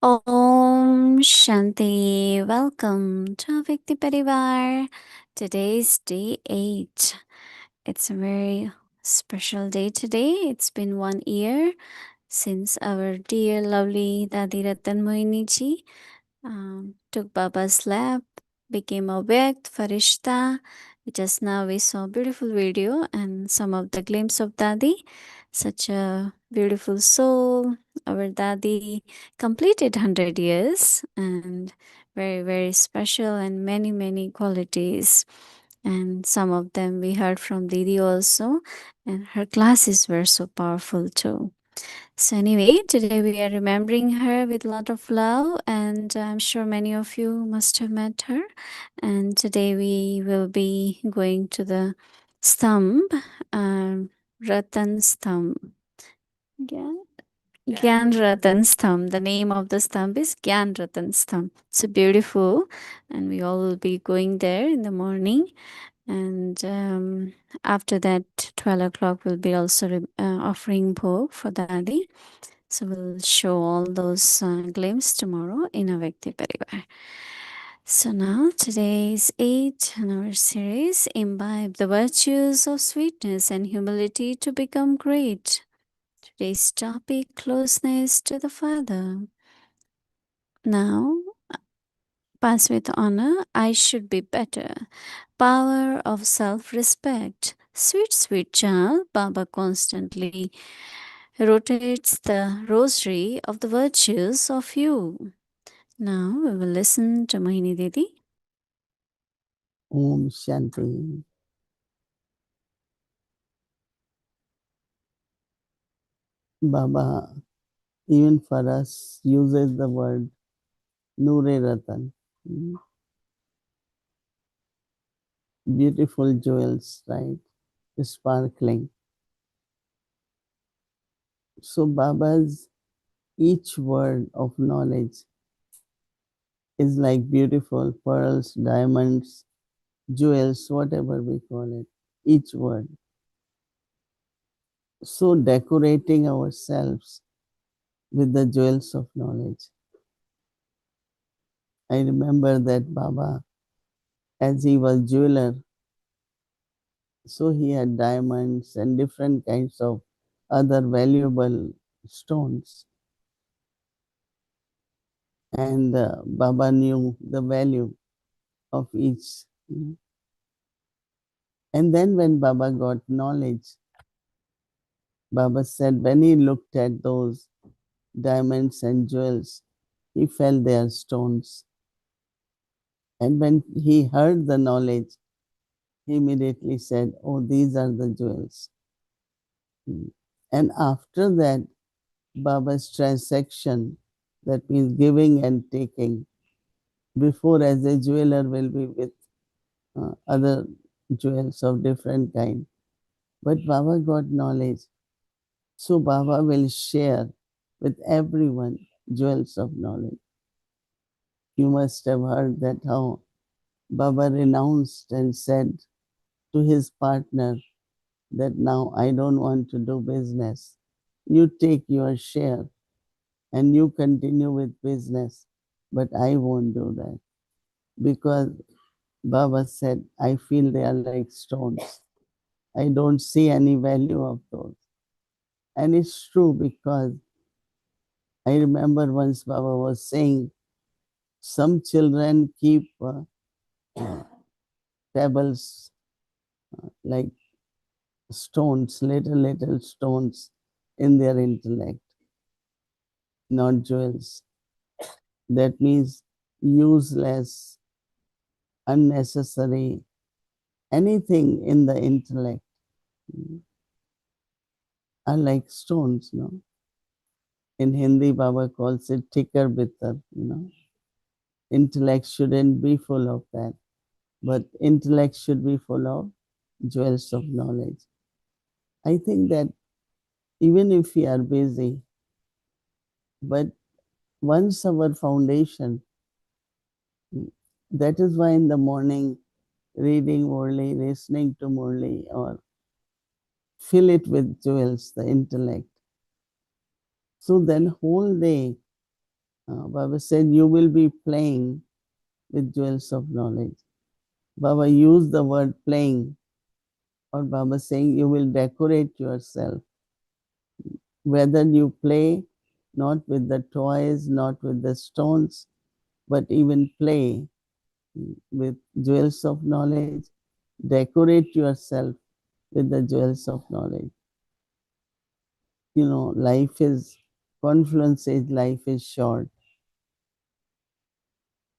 Om Shanti. Welcome to Vikti Parivar. Today is day 8. It's a very special day today. It's been 1 year since our dear, lovely Dadi Ratan Mohini ji took Baba's lap, became a Vyakt Farishta. Just now we saw a beautiful video and some of the glimpse of Dadi. Such a beautiful soul. Our Dadi completed 100 years and very, very special and many, many qualities. And some of them we heard from Didi also. And her classes were so powerful too. So, anyway, today we are remembering her with a lot of love, and I'm sure many of you must have met her. And today we will be going to the Stambh, Ratan Stambh. Yeah. Gyan Ratan Stambh. The name of the Stambh is Gyan Ratan Stambh. It's beautiful, and we all will be going there in the morning. And after that, 12 o'clock, we'll be also offering bhog for Dadi. So we'll show all those glimpses tomorrow in Avyakti Parivar. So now today is 8 in our series, Imbibe the Virtues of Sweetness and Humility to Become Great. Today's topic, Closeness to the Father. Now, pass with honor, I should be better. Power of self-respect. Sweet, sweet child, Baba constantly rotates the rosary of the virtues of you. Now we will listen to Mohini Didi. Om Shanti. Baba, even for us, uses the word Noore Ratan. Beautiful jewels, right? Sparkling. So Baba's each word of knowledge is like beautiful pearls, diamonds, jewels, whatever we call it. Each word. So decorating ourselves with the jewels of knowledge. I remember that Baba, as he was jeweler, so he had diamonds and different kinds of other valuable stones. And Baba knew the value of each. And then when Baba got knowledge, Baba said when he looked at those diamonds and jewels, he felt they are stones. And when he heard the knowledge, he immediately said, oh, these are the jewels. And after that, Baba's transaction, that means giving and taking, before as a jeweler will be with other jewels of different kind. But Baba got knowledge. So Baba will share with everyone jewels of knowledge. You must have heard that how Baba renounced and said to his partner that now I don't want to do business. You take your share and you continue with business, but I won't do that. Because Baba said, I feel they are like stones. I don't see any value of those. And it's true because I remember once Baba was saying, some children keep pebbles like stones, little stones in their intellect, not jewels. That means useless, unnecessary, anything in the intellect are like stones, no? In Hindi, Baba calls it tikar bitar, Intellect shouldn't be full of that, but intellect should be full of jewels of knowledge. I think that even if we are busy, but once our foundation, that is why in the morning, reading Murli, listening to Murli, or fill it with jewels, the intellect. So then whole day, Baba said, you will be playing with jewels of knowledge. Baba used the word playing, or Baba saying you will decorate yourself. Whether you play not with the toys, not with the stones, but even play with jewels of knowledge, decorate yourself with the jewels of knowledge. Life is, Confluence says life is short.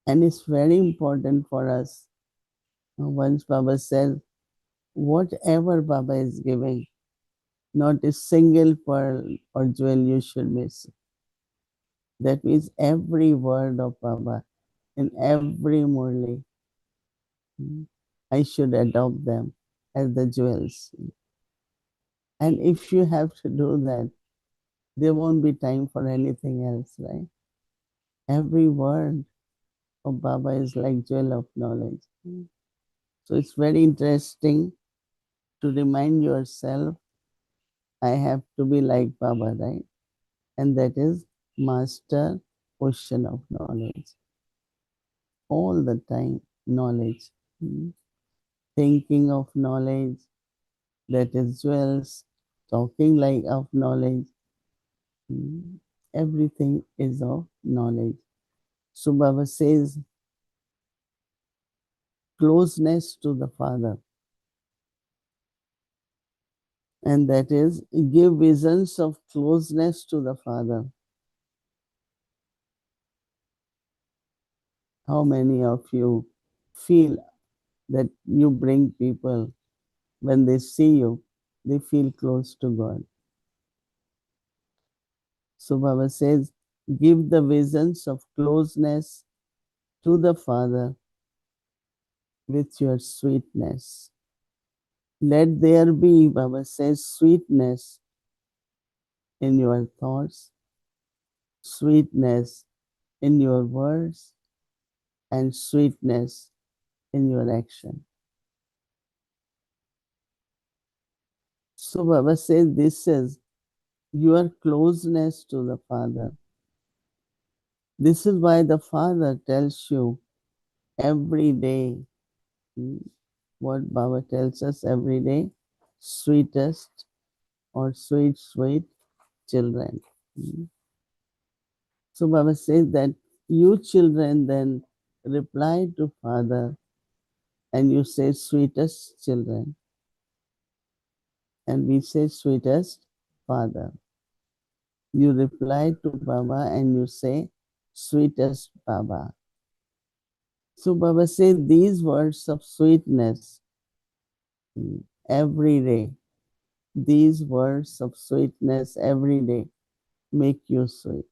And it's very important for us. Once Baba says, whatever Baba is giving, not a single pearl or jewel you should miss. That means every word of Baba in every Murli, I should adopt them as the jewels. And if you have to do that, there won't be time for anything else, right? Every word of Baba is like jewel of knowledge. So it's very interesting to remind yourself, I have to be like Baba, right? And that is master ocean of knowledge. All the time, knowledge. Thinking of knowledge, that is jewels. Talking like of knowledge. Everything is of knowledge. So Baba says, closeness to the Father. And that is, give visions of closeness to the Father. How many of you feel that you bring people, when they see you, they feel close to God? So Baba says, give the visions of closeness to the Father with your sweetness. Let there be, Baba says, sweetness in your thoughts, sweetness in your words, and sweetness in your action. So Baba says this is your closeness to the Father. This is why the Father tells you every day, what Baba tells us every day, sweetest or sweet, sweet children. So Baba says that you children then reply to Father and you say sweetest children. And we say sweetest Father. You reply to Baba and you say sweetest Baba. So Baba says these words of sweetness every day. These words of sweetness every day make you sweet.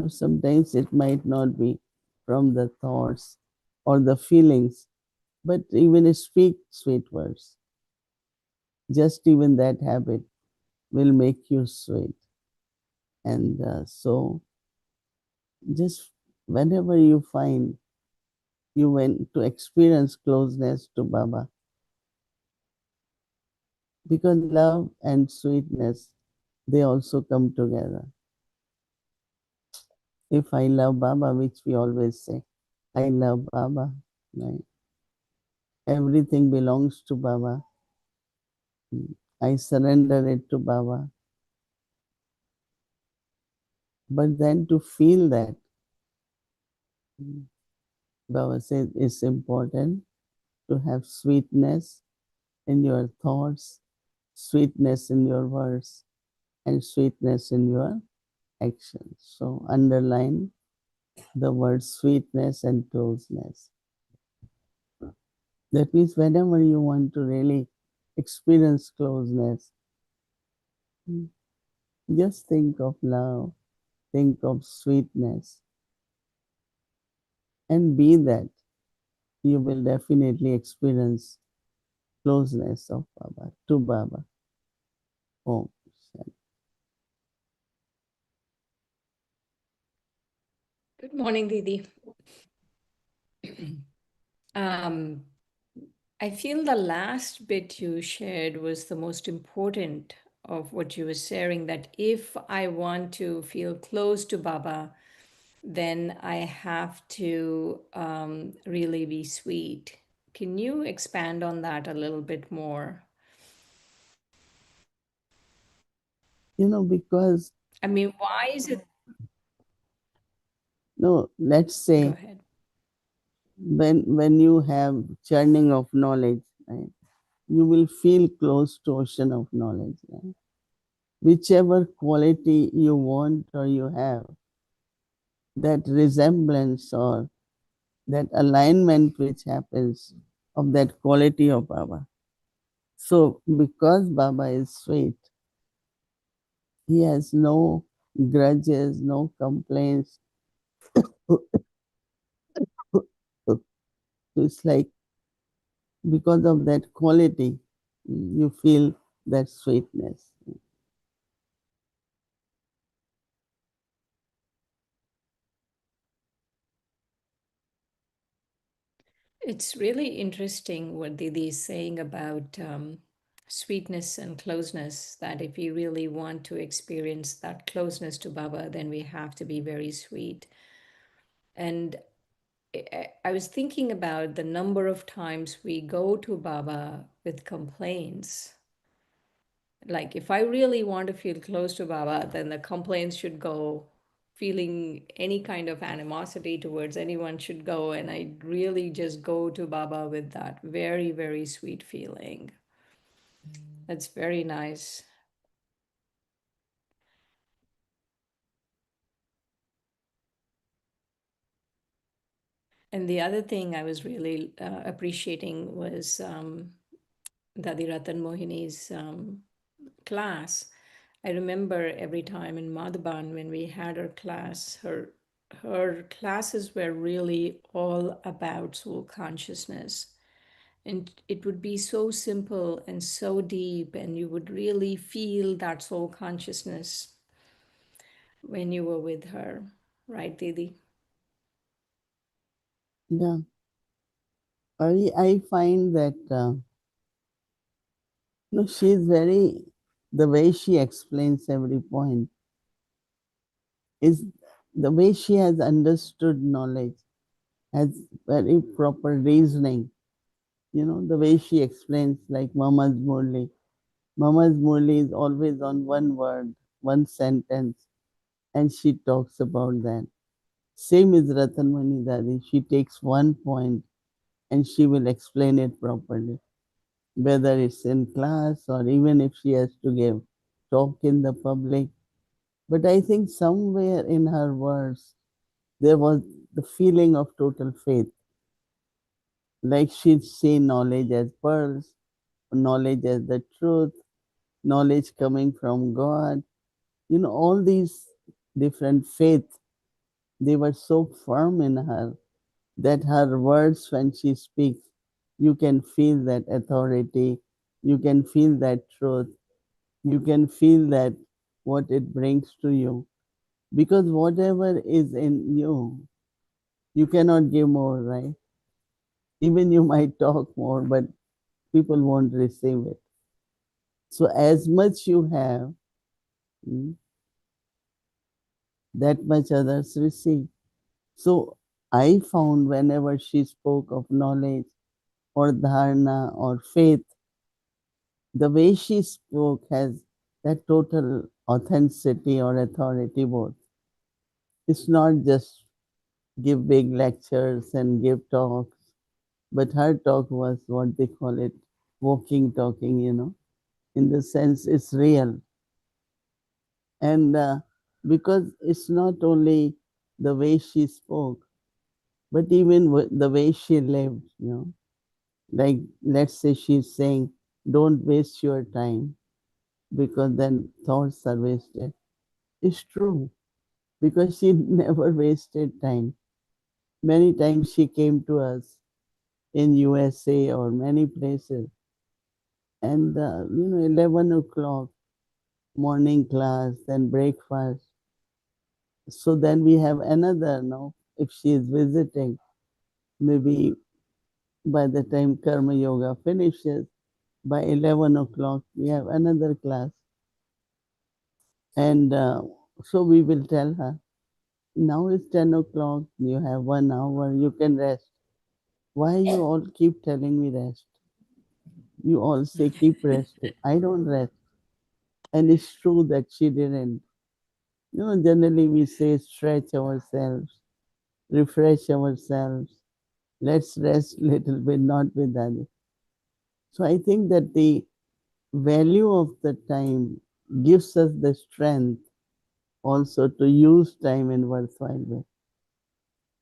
Sometimes it might not be from the thoughts or the feelings, but even speak sweet words. Just even that habit will make you sweet. And so, just whenever you find you went to experience closeness to Baba, because love and sweetness, they also come together. If I love Baba, which we always say, I love Baba, right? Everything belongs to Baba. I surrender it to Baba. But then to feel that, Baba says it's important to have sweetness in your thoughts, sweetness in your words, and sweetness in your actions. So underline the word sweetness and closeness. That means whenever you want to really experience closeness, just think of love, think of sweetness, and be that. You will definitely experience closeness of Baba to Baba. Oh, Good morning, Didi. I feel the last bit you shared was the most important of what you were sharing, that if I want to feel close to Baba, then I have to really be sweet. Can you expand on that a little bit more? Because I mean, why is it? no, let's Go say ahead. when you have churning of knowledge, right, you will feel close to ocean of knowledge, right? Whichever quality you want or you have, that resemblance or that alignment which happens of that quality of Baba. So because Baba is sweet, he has no grudges, no complaints. It's like because of that quality, you feel that sweetness. It's really interesting what Didi is saying about sweetness and closeness, that if we really want to experience that closeness to Baba, then we have to be very sweet. And I was thinking about the number of times we go to Baba with complaints. Like, if I really want to feel close to Baba, then the complaints should go. Feeling any kind of animosity towards anyone should go. And I really just go to Baba with that very, very sweet feeling. That's very nice. And the other thing I was really appreciating was Dadi Ratan Mohini's class. I remember every time in Madhaban when we had her class, her classes were really all about soul consciousness. And it would be so simple and so deep, and you would really feel that soul consciousness when you were with her, right, Didi? Yeah, I find that no, she's very, the way she explains every point is the way she has understood knowledge, has very proper reasoning. The way she explains, like Mama's Murli. Mama's Murli is always on one word, one sentence, and she talks about that. Same is Ratanmani Dadi. She takes one point and she will explain it properly, whether it's in class or even if she has to give talk in the public. But I think somewhere in her words, there was the feeling of total faith. Like she'd say knowledge as pearls, knowledge as the truth, knowledge coming from God. All these different faith, they were so firm in her that her words, when she speaks, you can feel that authority, you can feel that truth, you can feel that what it brings to you. Because whatever is in you, you cannot give more, right? Even you might talk more, but people won't receive it. So as much you have, mm, that much others receive. So I found whenever she spoke of knowledge or dharana or faith, the way she spoke has that total authenticity or authority both. It's not just give big lectures and give talks, but her talk was what they call it, walking, talking, in the sense it's real. And because it's not only the way she spoke, but even the way she lived. Like, let's say she's saying, don't waste your time because then thoughts are wasted. It's true because she never wasted time. Many times she came to us in USA or many places, and 11 o'clock morning class, then breakfast. So then we have another, no, if she is visiting, maybe by the time Karma Yoga finishes, by 11 o'clock, we have another class. And so we will tell her, now it's 10 o'clock, you have 1 hour, you can rest. Why you all keep telling me rest? You all say keep resting. I don't rest. And it's true that she didn't. Generally we say stretch ourselves, refresh ourselves, let's rest little bit, not with others. So I think that the value of the time gives us the strength also to use time in worthwhile way.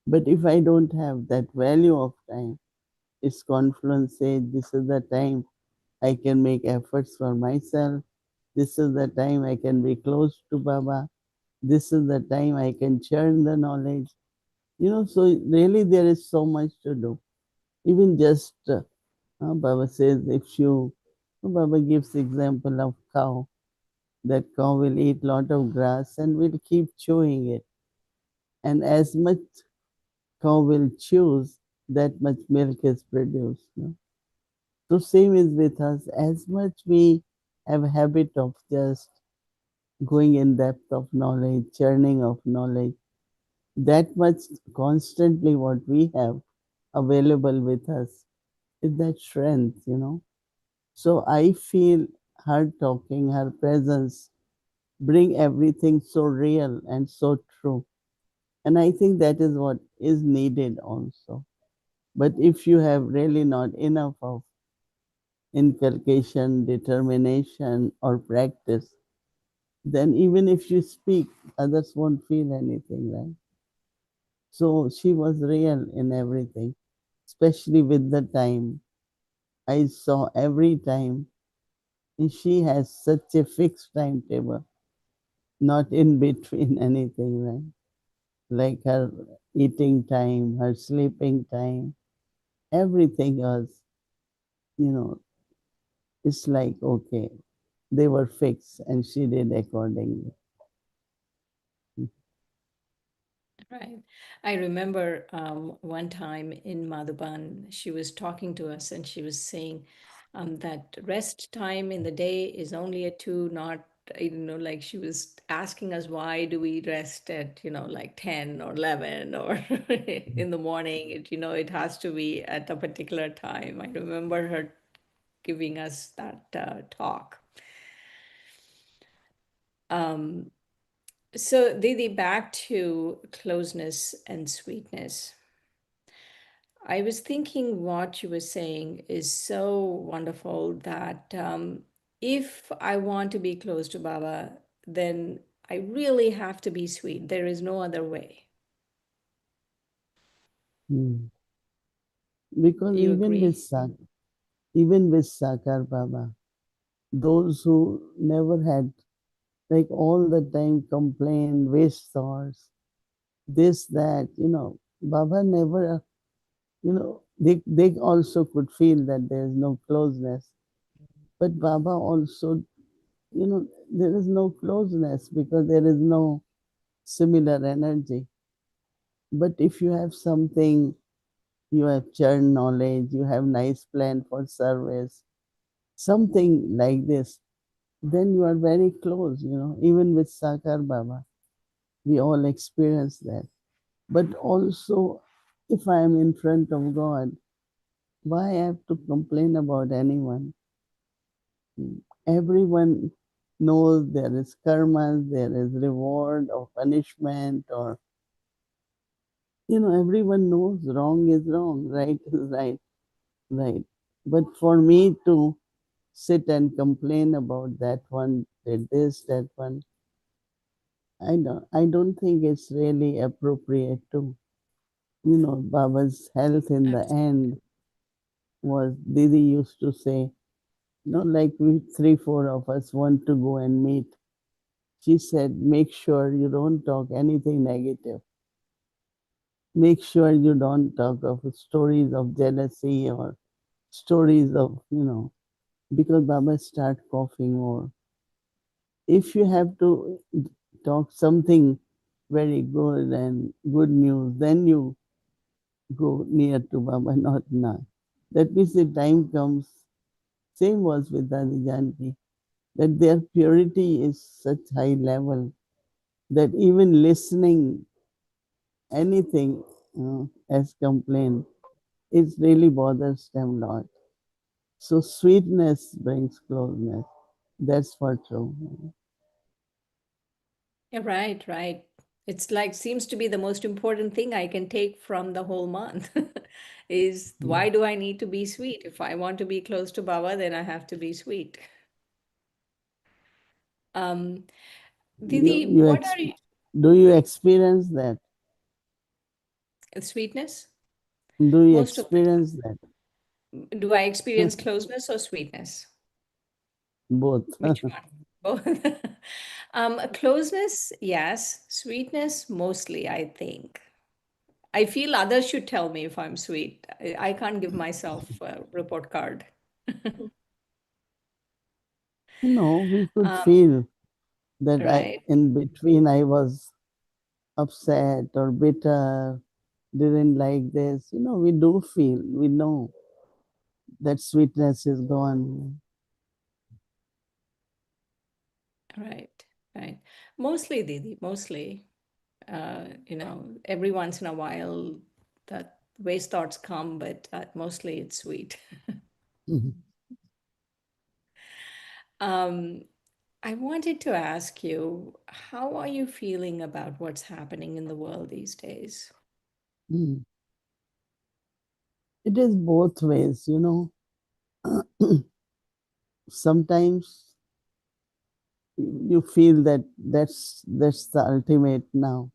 But if I don't have that value of time, it's confluence says this is the time I can make efforts for myself. This is the time I can be close to Baba. This is the time I can churn the knowledge. So really there is so much to do. Even just Baba says if you, Baba gives example of cow. That cow will eat lot of grass and will keep chewing it. And as much cow will choose, that much milk is produced. No? So same is with us. As much we have habit of just going in depth of knowledge, churning of knowledge, that much constantly what we have available with us is that strength. So I feel her talking, her presence bring everything so real and so true. And I think that is what is needed also. But if you have really not enough of inculcation, determination, or practice, then even if you speak, others won't feel anything, right? So she was real in everything, especially with the time. I saw every time, and she has such a fixed timetable, not in between anything, right? Like her eating time, her sleeping time, everything else, you know, it's like, okay, they were fixed and she did accordingly. Right. I remember one time in Madhuban, she was talking to us and she was saying that rest time in the day is only at 2, not, like she was asking us why do we rest at, like 10 or 11 or in the morning. It has to be at a particular time. I remember her giving us that talk. Um, so, Didi, back to closeness and sweetness. I was thinking what you were saying is so wonderful that if I want to be close to Baba, then I really have to be sweet. There is no other way. Hmm. Because You agree? even with Sakar Baba, those who never had, like all the time complain, waste thoughts, this, that, Baba never, they also could feel that there is no closeness. But Baba also, there is no closeness because there is no similar energy. But if you have something, you have churn knowledge, you have nice plan for service, something like this, then you are very close, even with Sakar Baba. We all experience that. But also, if I am in front of God, why I have to complain about anyone? Everyone knows there is karma, there is reward or punishment, or everyone knows wrong is wrong, right is right, right. But for me to sit and complain about that one did this, that one, I don't think it's really appropriate to. Baba's health in the end was, Didi used to say, like we three, four of us want to go and meet. She said, make sure you don't talk anything negative. Make sure you don't talk of stories of jealousy or stories of, because Baba start coughing more. If you have to talk something very good and good news, then you go near to Baba, not now. That means the time comes. Same was with Dadi Janki. that their purity is such high level that even listening anything as complaint, it really bothers them a lot. So sweetness brings closeness. That's for true. Yeah, right, right. It's like seems to be the most important thing I can take from the whole month is Mm. why do I need to be sweet? If I want to be close to Baba, then I have to be sweet. Um, You, Didi, you what ex- are you? do you experience that? Sweetness? Do you Most of the experience that? time. Do I experience closeness or sweetness? Both. Which one? Both. Closeness, yes. Sweetness, mostly, I think. I feel others should tell me if I'm sweet. I can't give myself a report card. We could Um, feel that right, in between I was upset or bitter, didn't like this. We do feel, we know that sweetness is gone. right, right. Mostly, Didi, mostly. Every once in a while, that waste thoughts come, but mostly it's sweet. Um, I wanted to ask you, how are you feeling about what's happening in the world these days? Mm. It is both ways. Sometimes you feel that that's the ultimate now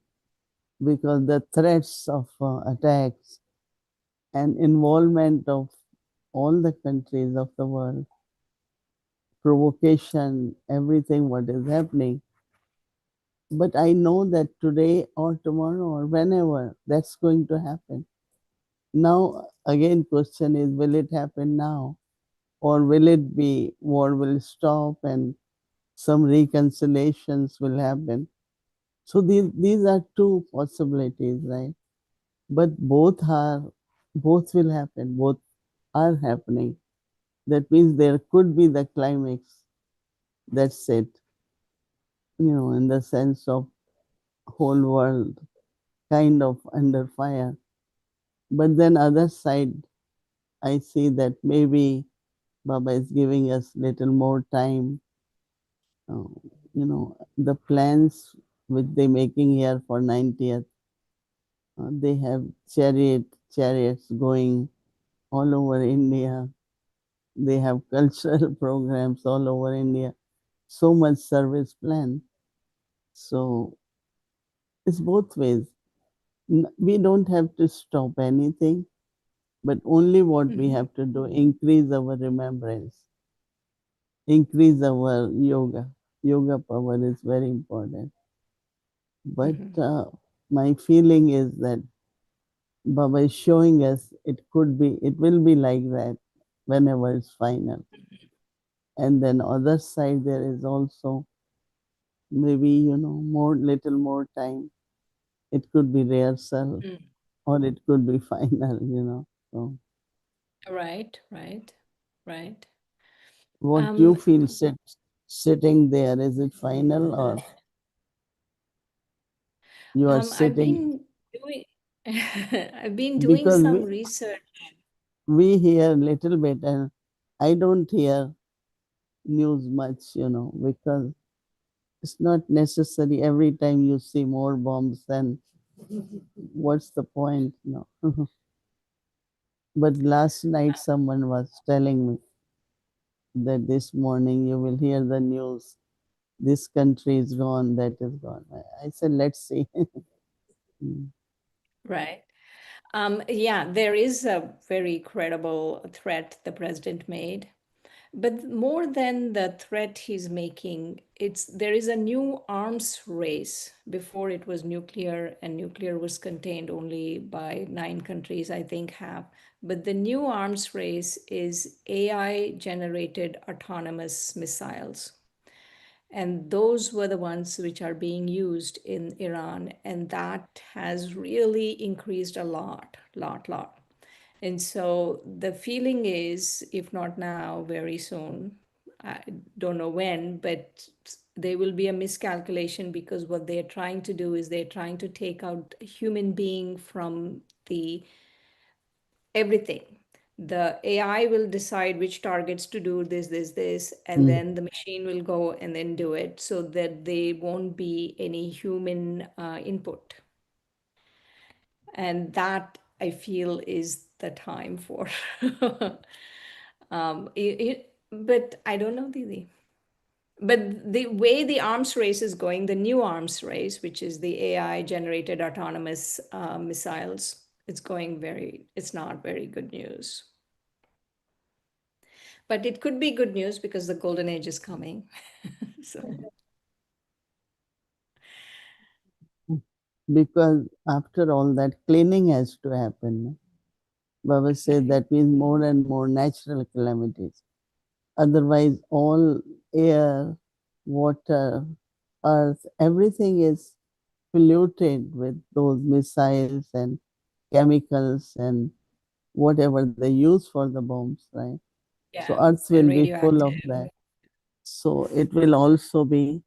because the threats of attacks and involvement of all the countries of the world, provocation, everything what is happening. But I know that today or tomorrow or whenever that's going to happen. Now again question is, will it happen now? Or will it be war will stop and some reconciliations will happen? So these are two possibilities, right? But both will happen, both are happening. That means there could be the climax. That's it. In the sense of whole world kind of under fire. But then other side, I see that maybe Baba is giving us little more time. Uh, the plans which they making here for 90th, they have chariots going all over India. They have cultural programs all over India. So much service plan. So it's both ways. We don't have to stop anything, but only what we Mhm, have to do, increase our remembrance, increase our yoga. Yoga power is very important. But mhm, my feeling is that Baba is showing us it will be like that whenever it's final. And then other side there is also maybe little more time. It could be rehearsal mm. or it could be final. So Right, right, right. what you Um, feel sitting there, is it final or you are I've sitting? been doing I've been doing Because some we research. we hear little bit and I don't hear news much, because it's not necessary every time you see more bombs, then what's the point? But last night someone was telling me that this morning you will hear the news, this country is gone, that is gone. I said, let's see. Mm. Right. Yeah, there is a very credible threat the president made. But more than the threat he's making, it's there is a new arms race. Before it was nuclear, and nuclear was contained only by 9 countries, I think, have. But the new arms race is AI generated autonomous missiles. And those were the ones which are being used in Iran. And that has really increased a lot. And so the feeling is, if not now, very soon, I don't know when, but there will be a miscalculation because what they're trying to do is they're trying to take out a human being from the everything. The AI will decide which targets to do this, and Mm. then the machine will go and then do it so that there won't be any human input. And that I feel is the time for. But I don't know, Didi. But the way the arms race is going, the new arms race, which is the AI generated autonomous missiles, it's not very good news. But it could be good news because the golden age is coming. So, Because after all that cleaning has to happen. No? Baba said right. that means more and more natural calamities. Otherwise, all air, water, earth, everything is polluted with those missiles and chemicals and whatever they use for the bombs, right? So Yeah, earth and will be full radioactive. of that. So it will also be,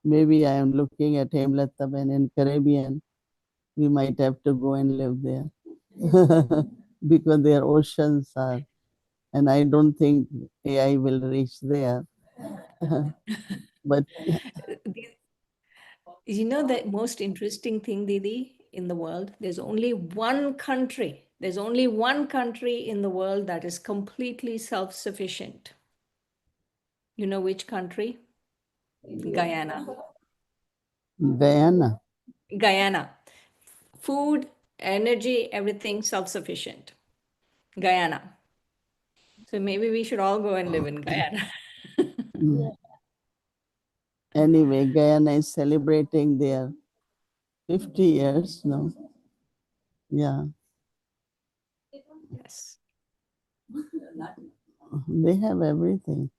maybe I am looking at Hemlataben in Caribbean, we might have to go and live there because their oceans are, and I don't think AI will reach there. But You know the most interesting thing, Didi, in the world? There's only one country in the world that is completely self-sufficient. You know which country? Guyana. Guyana, Guyana. Food, energy, everything self-sufficient. Guyana. So maybe we should all go and live in Guyana. mm, anyway, Guyana is celebrating their 50 years now. Yeah, Yes. they have everything.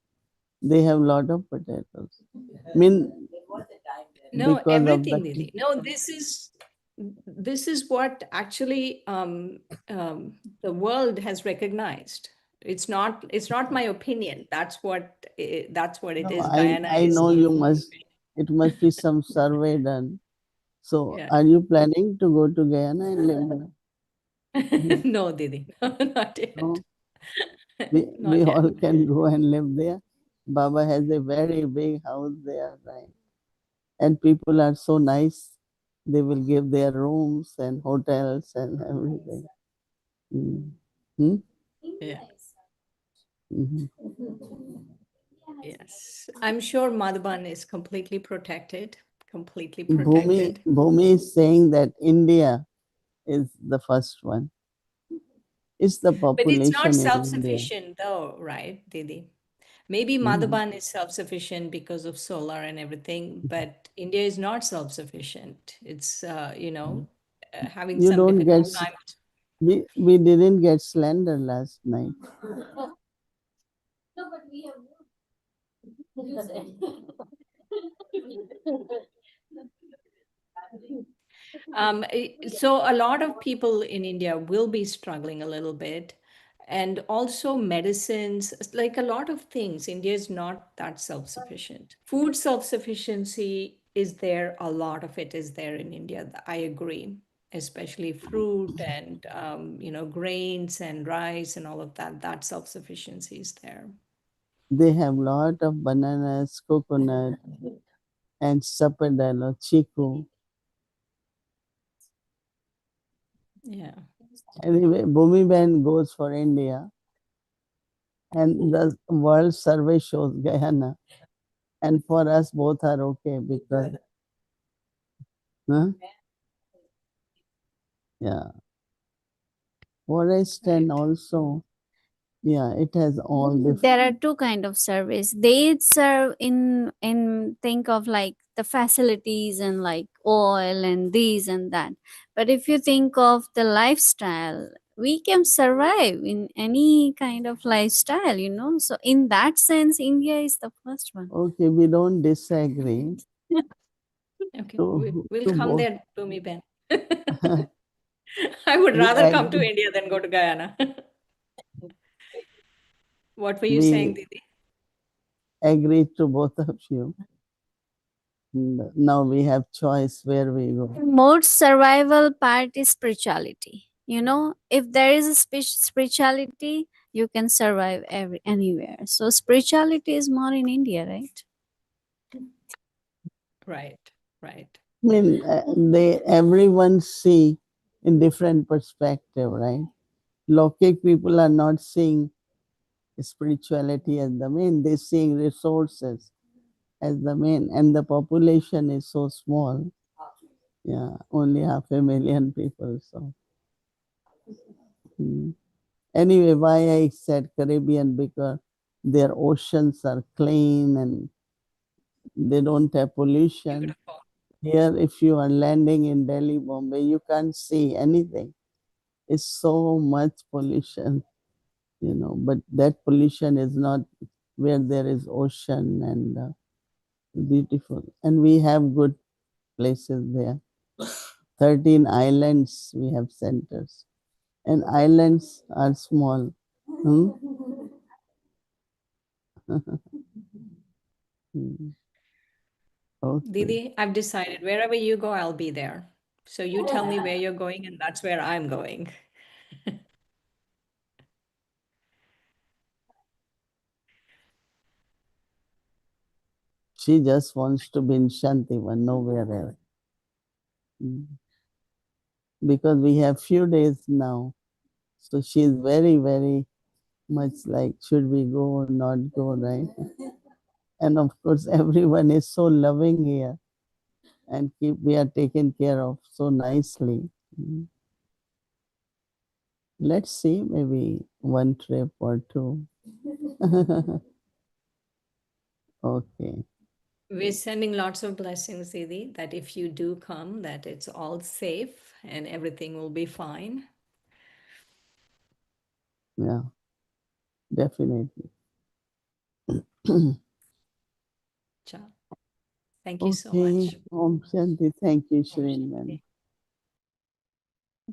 They have lot of potatoes. I mean, No, because of the everything, Didi. No, this is what actually the world has recognized. It's not my opinion. That's what it no, is. I Guyana I is know you must. self-sufficient. It must be some survey done. So, Yeah. are you planning to go to Guyana and live there? Mhm. No, Didi. No, not yet. No, we Not yet. all can go and live there. Baba has a very big house there, right? And people are so nice. They will give their rooms and hotels and everything. Mm. Hmm? Yeah. Mhm. Yes. I'm sure Madhaban is completely protected. Completely Bhumi, protected. Bhumi is saying that India is the first one. It's the But it's not population in India. self-sufficient though, right, Didi? Maybe Mhm. Madhaban is self-sufficient because of solar and everything, but India is not self-sufficient. It's having You some don't get, difficult times. we didn't get slender last night. So a lot of people in India will be struggling a little bit. And also medicines, like a lot of things, India is not that self-sufficient. Food self-sufficiency is there, a lot of it is there in India. I agree, especially fruit and grains and rice and all of that. That self-sufficiency is there. They have lot of bananas, coconut, and sapodalo, chiku. Yeah. Anyway, Bhumi Ben goes for India, and the world survey shows Guyana. And for us, both are okay because, huh? Yeah, forest and Right. also, yeah, it has all There are different. two kind of surveys. They serve in think of like the facilities and like oil and these and that. But if you think of the lifestyle, we can survive in any kind of lifestyle, so in that sense India is the first one. Okay, we don't disagree Okay. We'll to come both. there to me, Ben. I would We rather come to agree. India than go to Guyana. What were you saying, We Didi? agreed to both of you. Now we have choice where we go. Most survival part is spirituality. If there is a spirituality, you can survive anywhere. So spirituality is more in India, right? Right, right. I mean, everyone see in different perspective, right? Lokic people are not seeing spirituality as the main; they're seeing resources as the main, and the population is so small. Yeah, only 500,000 people. So anyway, why I said Caribbean, because their oceans are clean and they don't have pollution. Beautiful. Here, if you are landing in Delhi, Bombay, you can't see anything. It's so much pollution, but that pollution is not where there is ocean and beautiful. And we have good places there. 13 islands, we have centers. And islands are small. Hmm? Okay. Didi, I've decided wherever you go, I'll be there. So you tell me where you're going, and that's where I'm going. She just wants to be in Shantivan, nowhere else. Because we have few days now. So she's very, very much like, should we go or not go, right? And of course, everyone is so loving here and we are taken care of so nicely. Let's see, maybe one trip or two. Okay. We're sending lots of blessings, Didi, that if you do come, that it's all safe and everything will be fine. Yeah, definitely. Ciao. Thank you so Okay. much. Om Shanti. Thank you, Om Shrin. Shanti.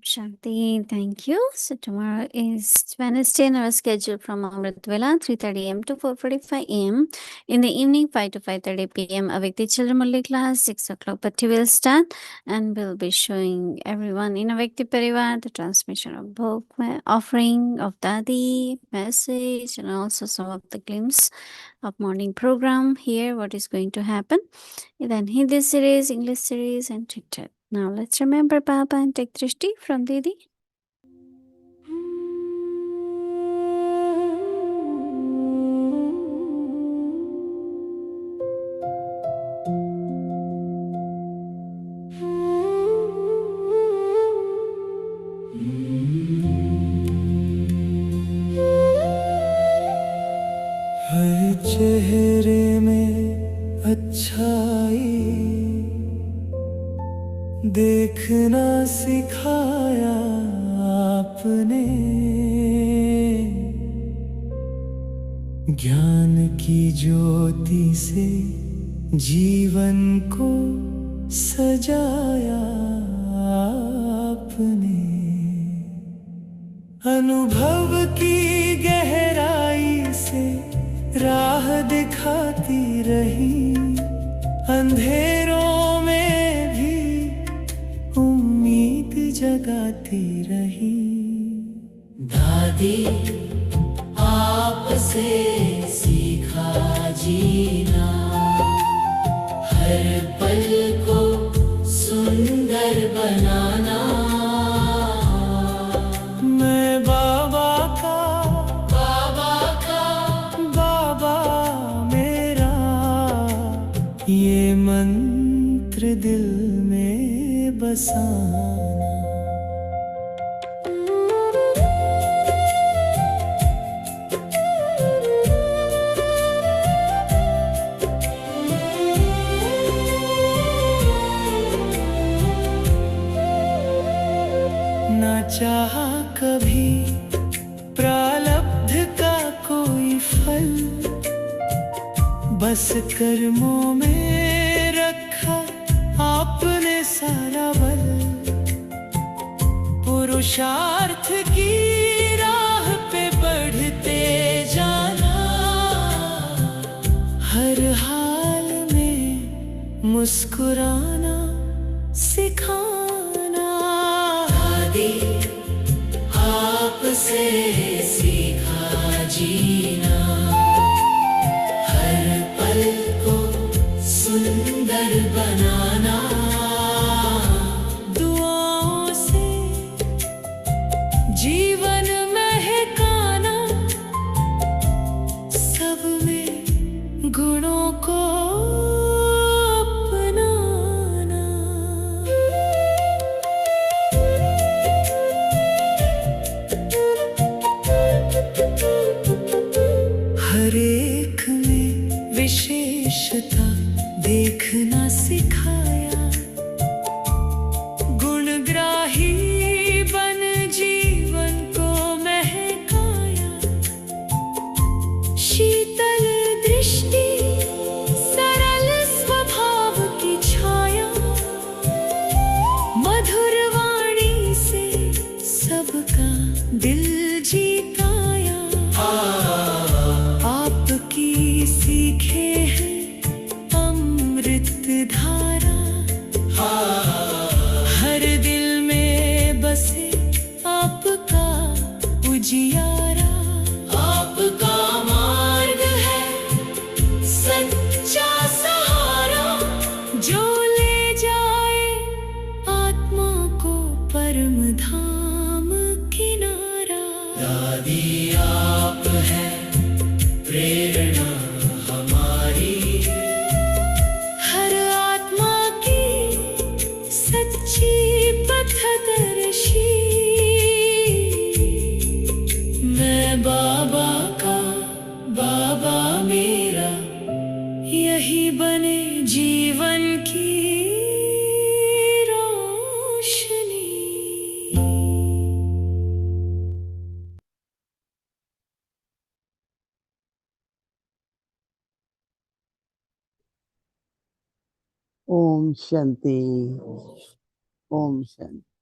Shanti, thank you. So tomorrow is Wednesday and our schedule from Amrit Vela, 3:30 a.m. to 4:45 a.m. In the evening, 5 to 5:30 p.m. Avikti Children Mulli class, 6 o'clock Patti will start, and we'll be showing everyone in Avikti Parivar the transmission of book, offering of Dadi, message, and also some of the glimpse of morning program here, what is going to happen. Then Hindi series, English series, and chit-chat. Now let's remember Baba and take Drishti from Didi. हर चेहरे में अच्छाई देखना सिखाया आपने, ज्ञान की ज्योति से जीवन को सजाया आपने, अनुभव की गहराई से राह दिखाती रही, अंधेरों में भी उम्मीद जगाती रही। दादी आपसे सीखा जीना, हर पल को सुंदर बनाना। मैं बाबा का बाबा मेरा, ये मंत्र दिल में बसाना। ना चाहा कभी प्रारब्ध का कोई फल, बस कर्मों में रखा आपने सारा बल, पुरुषार्थ की राह पे बढ़ते जाना, मुस्कुराना सिखाना। दादी आपसे सीखा जीना, हर पल को सुंदर बनाना। दुआओं से जीवन महकाना, सब में गुणों को अपनाना। हर एक में विशेषता देखना सिखाया, गुणग्राही बन जीवन को महकाया। शीतल दृष्टि, सरल स्वभाव की छाया, मधुर वाणी से सबका दिल जीताया। आपकी सीखे हैं अमृत धारा, हर दिल में बसे आपका उजियारा। आपका मार्ग है सच्चा सहारा, जो ले जाए आत्मा को परम धाम किनारा। दादी आप है प्रेरणा हमारी, हर आत्मा की सच्ची पथदर्शी। मैं बाबा का, बाबा मेरा, यही बने जीवन की रोशनी। ओम शांति, ओम शांति।